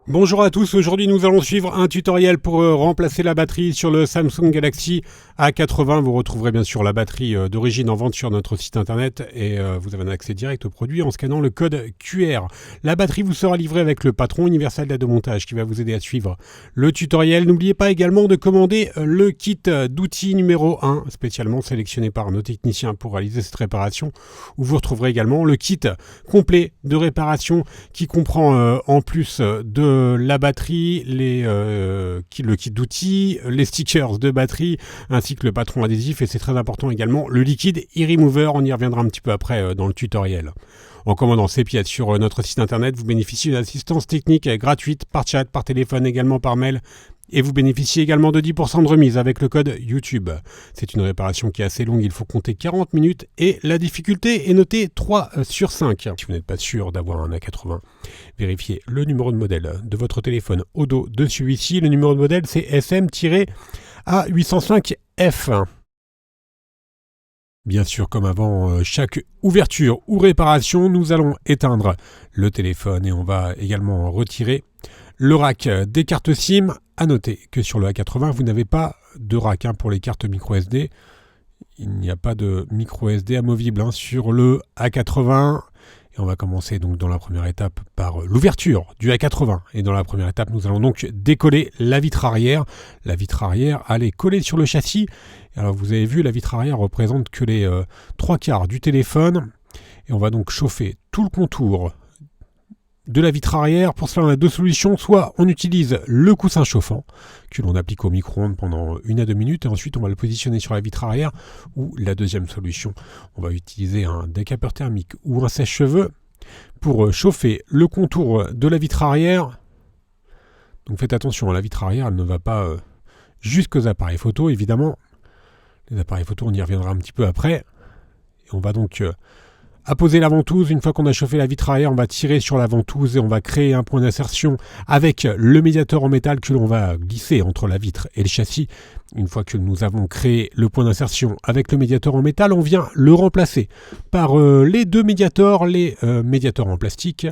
Bonjour à tous, aujourd'hui nous allons suivre un tutoriel pour remplacer la batterie sur le Samsung Galaxy A80. Vous retrouverez bien sûr la batterie d'origine en vente sur notre site internet et vous avez un accès direct au produit en scannant le code QR. La batterie vous sera livrée avec le patron universel d'aide au montage qui va vous aider à suivre le tutoriel. N'oubliez pas également de commander le kit d'outils numéro 1 spécialement sélectionné par nos techniciens pour réaliser cette réparation, où vous retrouverez également le kit complet de réparation qui comprend en plus de la batterie, le kit d'outils, les stickers de batterie, ainsi que le patron adhésif, et c'est très important également, le liquide e-remover, on y reviendra un petit peu après dans le tutoriel. En commandant ces pièces sur notre site internet, vous bénéficiez d'une assistance technique gratuite par chat, par téléphone, également par mail, et vous bénéficiez également de 10% de remise avec le code YouTube. C'est une réparation qui est assez longue, il faut compter 40 minutes et la difficulté est notée 3 sur 5. Si vous n'êtes pas sûr d'avoir un A80, vérifiez le numéro de modèle de votre téléphone au dos de celui-ci. Le numéro de modèle c'est SM-A805F. Bien sûr, comme avant chaque ouverture ou réparation, nous allons éteindre le téléphone et on va également retirer le rack des cartes SIM. À noter que sur le A80, vous n'avez pas de rack pour les cartes micro SD. Il n'y a pas de micro SD amovible sur le A80. Et on va commencer donc dans la première étape par l'ouverture du A80. Et dans la première étape, nous allons donc décoller la vitre arrière. La vitre arrière, elle est collée sur le châssis. Alors vous avez vu, la vitre arrière représente que les 3/4 du téléphone. Et on va donc chauffer tout le contour de la vitre arrière. Pour cela, on a deux solutions. Soit on utilise le coussin chauffant que l'on applique au micro-ondes pendant 1 à 2 minutes et ensuite on va le positionner sur la vitre arrière. Ou la deuxième solution, on va utiliser un décapeur thermique ou un sèche-cheveux pour chauffer le contour de la vitre arrière. Donc faites attention, la vitre arrière, elle ne va pas jusqu'aux appareils photo, évidemment. Les appareils photo, on y reviendra un petit peu après. Et on va donc apposer la ventouse. Une fois qu'on a chauffé la vitre arrière, on va tirer sur la ventouse et on va créer un point d'insertion avec le médiateur en métal que l'on va glisser entre la vitre et le châssis. Une fois que nous avons créé le point d'insertion avec le médiateur en métal, on vient le remplacer par les deux médiateurs, les médiateurs en plastique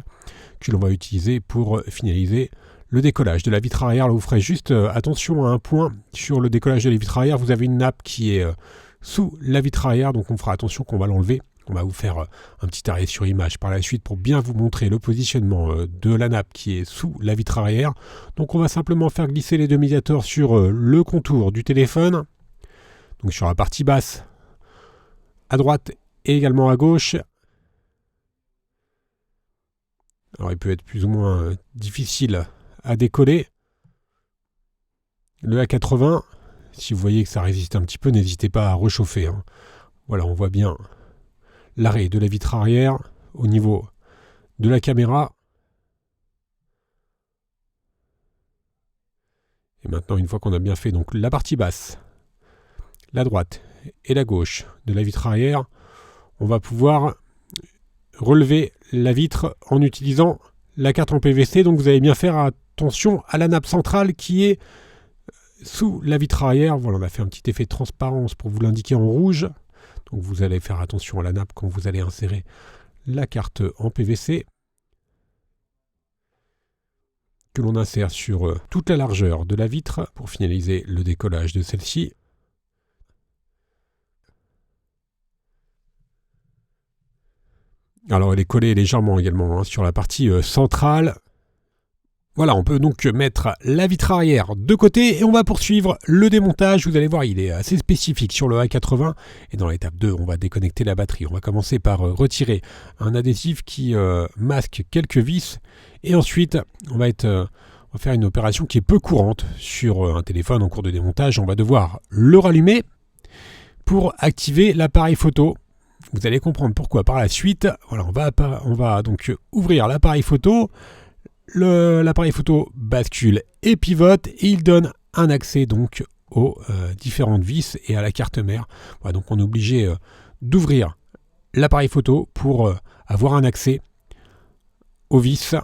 que l'on va utiliser pour finaliser le décollage de la vitre arrière. Là, vous ferez juste attention à un point sur le décollage de la vitre arrière. Vous avez une nappe qui est sous la vitre arrière, donc on fera attention qu'on va l'enlever. On va vous faire un petit arrêt sur image par la suite pour bien vous montrer le positionnement de la nappe qui est sous la vitre arrière. Donc on va simplement faire glisser les deux médiateurs sur le contour du téléphone, donc sur la partie basse à droite et également à gauche. Alors il peut être plus ou moins difficile à décoller. Le A80, si vous voyez que ça résiste un petit peu, n'hésitez pas à rechauffer. Voilà, on voit bien l'arrêt de la vitre arrière au niveau de la caméra. Et maintenant, une fois qu'on a bien fait donc la partie basse, la droite et la gauche de la vitre arrière, on va pouvoir relever la vitre en utilisant la carte en PVC. Donc vous allez bien faire attention à la nappe centrale qui est sous la vitre arrière. Voilà, on a fait un petit effet de transparence pour vous l'indiquer en rouge. Donc vous allez faire attention à la nappe quand vous allez insérer la carte en PVC que l'on insère sur toute la largeur de la vitre pour finaliser le décollage de celle-ci. Alors elle est collée légèrement également sur la partie centrale. Voilà, on peut donc mettre la vitre arrière de côté et on va poursuivre le démontage. Vous allez voir, il est assez spécifique sur le A80. Et dans l'étape 2, on va déconnecter la batterie. On va commencer par retirer un adhésif qui masque quelques vis. Et ensuite, on va faire une opération qui est peu courante sur un téléphone en cours de démontage. On va devoir le rallumer pour activer l'appareil photo. Vous allez comprendre pourquoi par la suite. Voilà, on va donc ouvrir l'appareil photo. L'appareil photo bascule et pivote et il donne un accès donc aux différentes vis et à la carte mère. Voilà, donc on est obligé d'ouvrir l'appareil photo pour avoir un accès aux vis.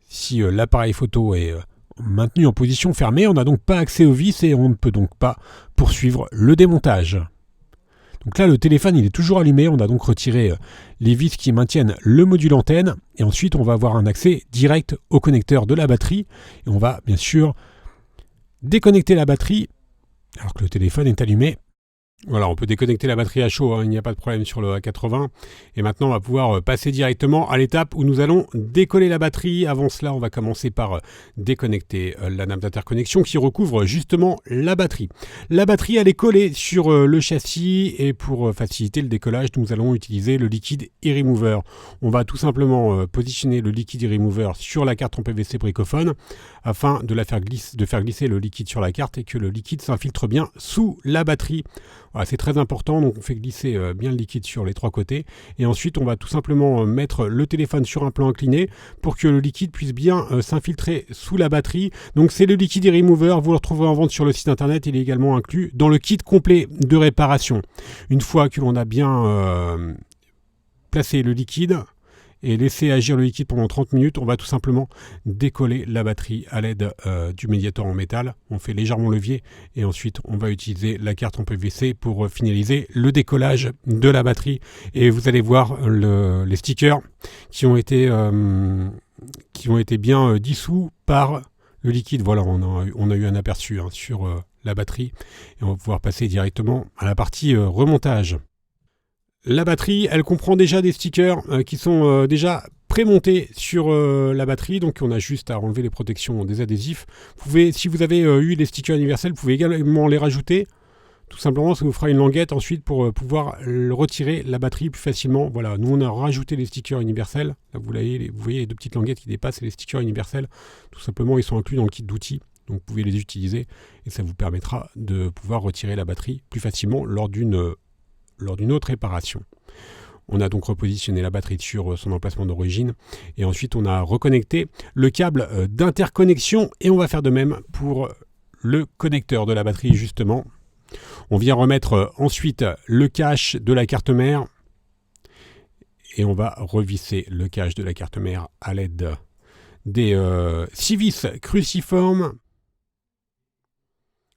Si l'appareil photo est maintenu en position fermée, on n'a donc pas accès aux vis et on ne peut donc pas poursuivre le démontage. Donc là, le téléphone, il est toujours allumé. On a donc retiré les vis qui maintiennent le module antenne. Et ensuite, on va avoir un accès direct au connecteur de la batterie. Et on va bien sûr déconnecter la batterie alors que le téléphone est allumé. Voilà, on peut déconnecter la batterie à chaud, hein, il n'y a pas de problème sur le A80. Et maintenant, on va pouvoir passer directement à l'étape où nous allons décoller la batterie. Avant cela, on va commencer par déconnecter la nappe d'interconnexion qui recouvre justement la batterie. La batterie, elle est collée sur le châssis et pour faciliter le décollage, nous allons utiliser le liquide e-remover. On va tout simplement positionner le liquide e-remover sur la carte en PVC bricophone afin de faire glisser le liquide sur la carte et que le liquide s'infiltre bien sous la batterie. Voilà, c'est très important, donc on fait glisser bien le liquide sur les trois côtés et ensuite on va tout simplement mettre le téléphone sur un plan incliné pour que le liquide puisse bien s'infiltrer sous la batterie. Donc c'est le liquide e-remover, vous le retrouverez en vente sur le site internet, il est également inclus dans le kit complet de réparation. Une fois que l'on a bien placé le liquide et laisser agir le liquide pendant 30 minutes, on va tout simplement décoller la batterie à l'aide du médiator en métal. On fait légèrement levier et ensuite on va utiliser la carte en PVC pour finaliser le décollage de la batterie. Et vous allez voir les stickers qui ont été bien dissous par le liquide. Voilà, on a eu un aperçu sur la batterie et on va pouvoir passer directement à la partie remontage. La batterie, elle comprend déjà des stickers qui sont déjà prémontés sur la batterie, donc on a juste à enlever les protections des adhésifs. Si vous avez eu les stickers universels, vous pouvez également les rajouter. Tout simplement, ça vous fera une languette ensuite pour pouvoir retirer la batterie plus facilement. Voilà, nous on a rajouté les stickers universels. Là, vous voyez les deux petites languettes qui dépassent, c'est les stickers universels. Tout simplement, ils sont inclus dans le kit d'outils. Donc vous pouvez les utiliser et ça vous permettra de pouvoir retirer la batterie plus facilement lors d'une autre réparation. On a donc repositionné la batterie sur son emplacement d'origine et ensuite on a reconnecté le câble d'interconnexion et on va faire de même pour le connecteur de la batterie justement. On vient remettre ensuite le cache de la carte mère et on va revisser le cache de la carte mère à l'aide des 6 vis cruciformes.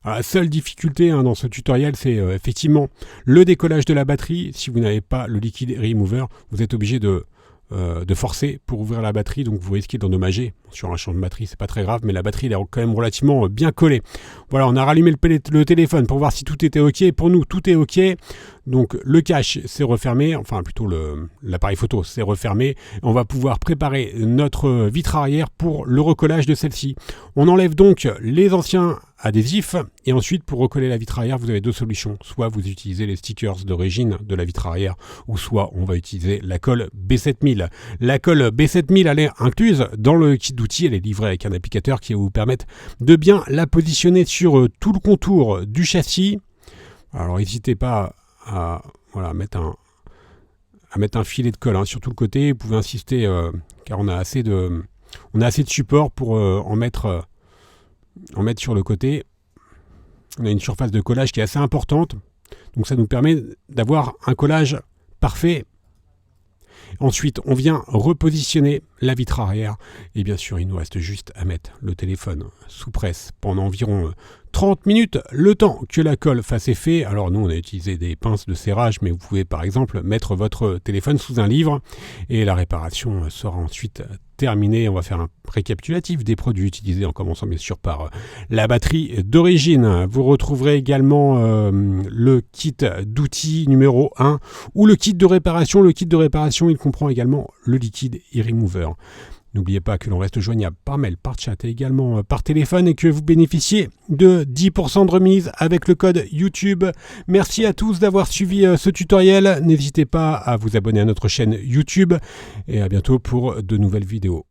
La seule difficulté dans ce tutoriel, c'est effectivement le décollage de la batterie. Si vous n'avez pas le liquide remover, vous êtes obligé de forcer pour ouvrir la batterie, donc vous risquez d'endommager. Sur un champ de batterie, c'est pas très grave, mais la batterie elle est quand même relativement bien collée. Voilà, on a rallumé le téléphone pour voir si tout était ok. Pour nous, tout est ok. Donc le cache c'est refermé, enfin plutôt l'appareil photo c'est refermé. On va pouvoir préparer notre vitre arrière pour le recollage de celle-ci. On enlève donc les anciens adhésifs et ensuite pour recoller la vitre arrière vous avez deux solutions. Soit vous utilisez les stickers d'origine de la vitre arrière ou soit on va utiliser la colle B7000. La colle B7000 elle est incluse dans le kit d'outils, elle est livrée avec un applicateur qui va vous permettre de bien la positionner sur tout le contour du châssis. Alors n'hésitez pas à mettre un filet de colle sur tout le côté. Vous pouvez insister car on a assez de support pour en mettre sur le côté. On a une surface de collage qui est assez importante, donc ça nous permet d'avoir un collage parfait. Ensuite, on vient repositionner la vitre arrière et bien sûr, il nous reste juste à mettre le téléphone sous presse pendant environ 30 minutes, le temps que la colle fasse effet. Alors nous, on a utilisé des pinces de serrage, mais vous pouvez par exemple mettre votre téléphone sous un livre et la réparation sera ensuite terminée. On va faire un récapitulatif des produits utilisés en commençant bien sûr par la batterie d'origine. Vous retrouverez également le kit d'outils numéro 1 ou le kit de réparation. Le kit de réparation, il comprend également le liquide e-remover. N'oubliez pas que l'on reste joignable par mail, par chat et également par téléphone et que vous bénéficiez de 10% de remise avec le code YouTube. Merci à tous d'avoir suivi ce tutoriel. N'hésitez pas à vous abonner à notre chaîne YouTube et à bientôt pour de nouvelles vidéos.